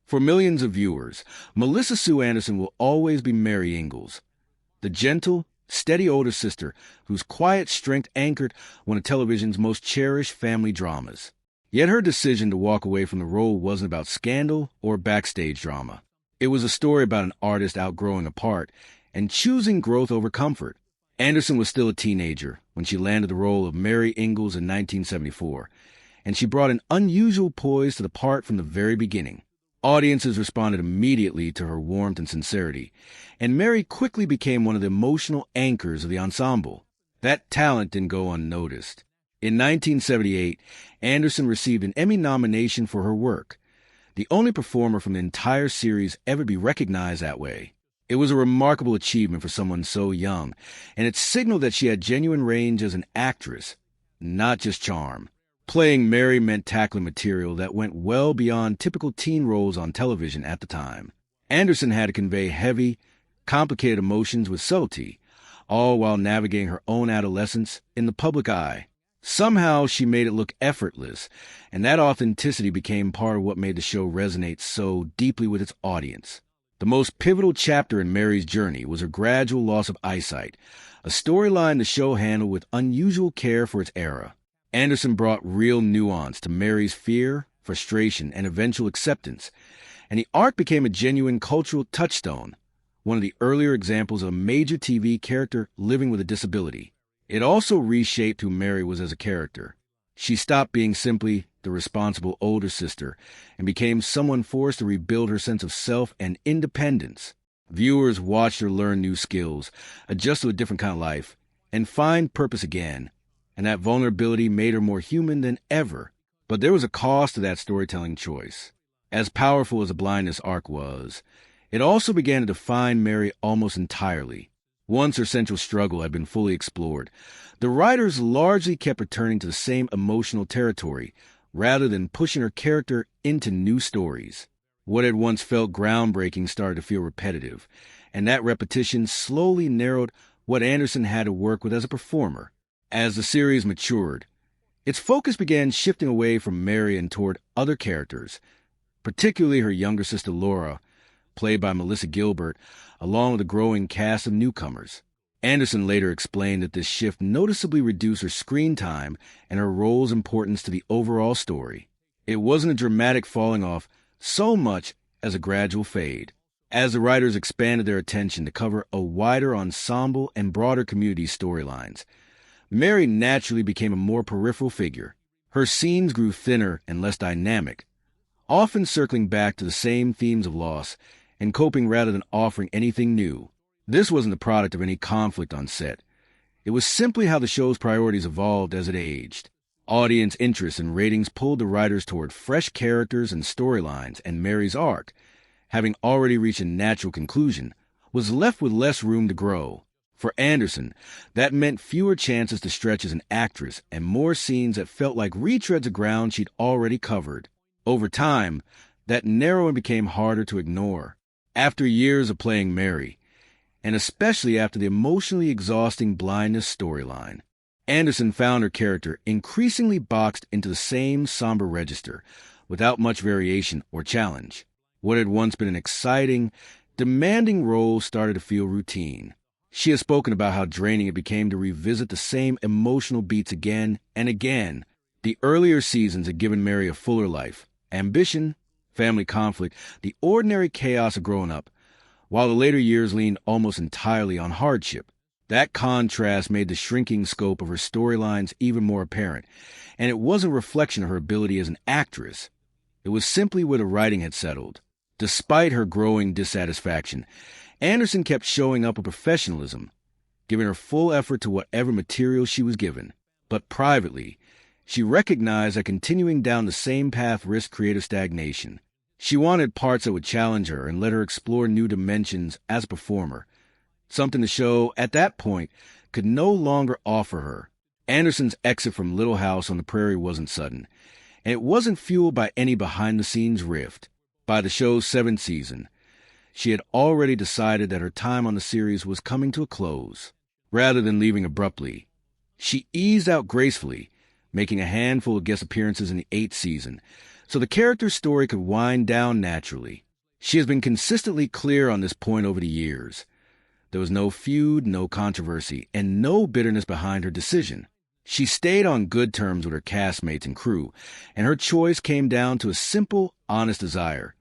For millions of viewers, Melissa Sue Anderson will always be Mary Ingalls, the gentle, steady older sister whose quiet strength anchored one of television's most cherished family dramas. Yet her decision to walk away from the role wasn't about scandal or backstage drama. It was a story about an artist outgrowing a part and choosing growth over comfort. Anderson was still a teenager when she landed the role of Mary Ingalls in 1974, and she brought an unusual poise to the part from the very beginning. Audiences responded immediately to her warmth and sincerity, and Mary quickly became one of the emotional anchors of the ensemble. That talent didn't go unnoticed. In 1978, Anderson received an Emmy nomination for her work, the only performer from the entire series ever to be recognized that way. It was a remarkable achievement for someone so young, and it signaled that she had genuine range as an actress, not just charm. Playing Mary meant tackling material that went well beyond typical teen roles on television at the time. Anderson had to convey heavy, complicated emotions with subtlety, all while navigating her own adolescence in the public eye. Somehow she made it look effortless, and that authenticity became part of what made the show resonate so deeply with its audience. The most pivotal chapter in Mary's journey was her gradual loss of eyesight, a storyline the show handled with unusual care for its era. Anderson brought real nuance to Mary's fear, frustration, and eventual acceptance, and the arc became a genuine cultural touchstone, one of the earlier examples of a major TV character living with a disability. It also reshaped who Mary was as a character. She stopped being simply the responsible older sister and became someone forced to rebuild her sense of self and independence. Viewers watched her learn new skills, adjust to a different kind of life, and find purpose again. And that vulnerability made her more human than ever. But there was a cost to that storytelling choice. As powerful as the blindness arc was, it also began to define Mary almost entirely. Once her central struggle had been fully explored, the writers largely kept returning to the same emotional territory, rather than pushing her character into new stories. What had once felt groundbreaking started to feel repetitive, and that repetition slowly narrowed what Anderson had to work with as a performer. As the series matured, its focus began shifting away from Mary and toward other characters, particularly her younger sister Laura, played by Melissa Gilbert, along with a growing cast of newcomers. Anderson later explained that this shift noticeably reduced her screen time and her role's importance to the overall story. It wasn't a dramatic falling off so much as a gradual fade. As the writers expanded their attention to cover a wider ensemble and broader community storylines, Mary naturally became a more peripheral figure. Her scenes grew thinner and less dynamic, often circling back to the same themes of loss and coping rather than offering anything new. This wasn't the product of any conflict on set. It was simply how the show's priorities evolved as it aged. Audience interest and ratings pulled the writers toward fresh characters and storylines, and Mary's arc, having already reached a natural conclusion, was left with less room to grow. For Anderson, that meant fewer chances to stretch as an actress and more scenes that felt like retreads of ground she'd already covered. Over time, that narrowing became harder to ignore. After years of playing Mary, and especially after the emotionally exhausting blindness storyline, Anderson found her character increasingly boxed into the same somber register, without much variation or challenge. What had once been an exciting, demanding role started to feel routine. She has spoken about how draining it became to revisit the same emotional beats again and again. The earlier seasons had given Mary a fuller life, ambition, family conflict, the ordinary chaos of growing up, while the later years leaned almost entirely on hardship. That contrast made the shrinking scope of her storylines even more apparent, and it wasn't a reflection of her ability as an actress. It was simply where the writing had settled. Despite her growing dissatisfaction, Anderson kept showing up with professionalism, giving her full effort to whatever material she was given. But privately, she recognized that continuing down the same path risked creative stagnation. She wanted parts that would challenge her and let her explore new dimensions as a performer, something the show, at that point, could no longer offer her. Anderson's exit from Little House on the Prairie wasn't sudden, and it wasn't fueled by any behind-the-scenes rift. By the show's 7th season, she had already decided that her time on the series was coming to a close. Rather than leaving abruptly, she eased out gracefully, making a handful of guest appearances in the 8th season, so the character's story could wind down naturally. She has been consistently clear on this point over the years. There was no feud, no controversy, and no bitterness behind her decision. She stayed on good terms with her castmates and crew, and her choice came down to a simple, honest desire.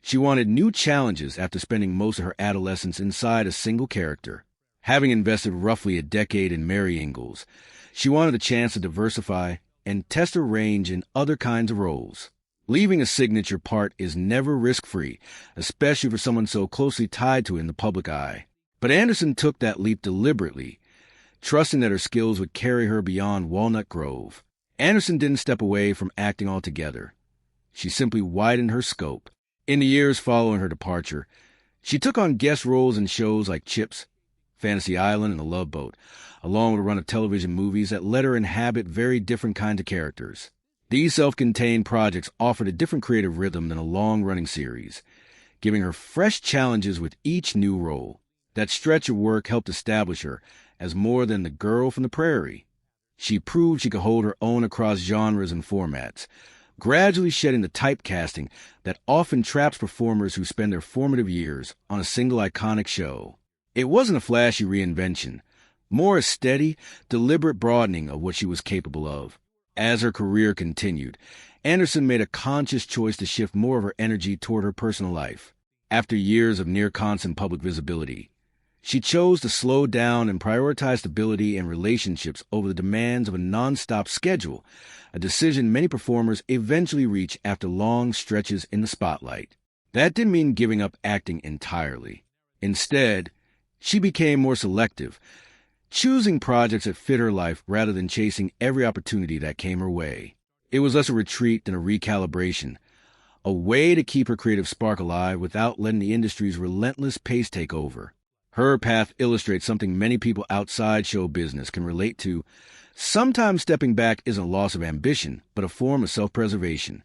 She wanted new challenges after spending most of her adolescence inside a single character. Having invested roughly a decade in Mary Ingalls, she wanted a chance to diversify and test her range in other kinds of roles. Leaving a signature part is never risk-free, especially for someone so closely tied to it in the public eye. But Anderson took that leap deliberately, trusting that her skills would carry her beyond Walnut Grove. Anderson didn't step away from acting altogether. She simply widened her scope. In the years following her departure, she took on guest roles in shows like Chips, Fantasy Island, and The Love Boat, along with a run of television movies that let her inhabit very different kinds of characters. These self-contained projects offered a different creative rhythm than a long-running series, giving her fresh challenges with each new role. That stretch of work helped establish her as more than the girl from the Prairie. She proved she could hold her own across genres and formats, gradually shedding the typecasting that often traps performers who spend their formative years on a single iconic show. It wasn't a flashy reinvention, more a steady, deliberate broadening of what she was capable of. As her career continued, Anderson made a conscious choice to shift more of her energy toward her personal life. After years of near-constant public visibility, she chose to slow down and prioritize stability and relationships over the demands of a non-stop schedule, a decision many performers eventually reach after long stretches in the spotlight. That didn't mean giving up acting entirely. Instead, she became more selective, choosing projects that fit her life rather than chasing every opportunity that came her way. It was less a retreat than a recalibration, a way to keep her creative spark alive without letting the industry's relentless pace take over. Her path illustrates something many people outside show business can relate to. Sometimes stepping back isn't a loss of ambition, but a form of self-preservation.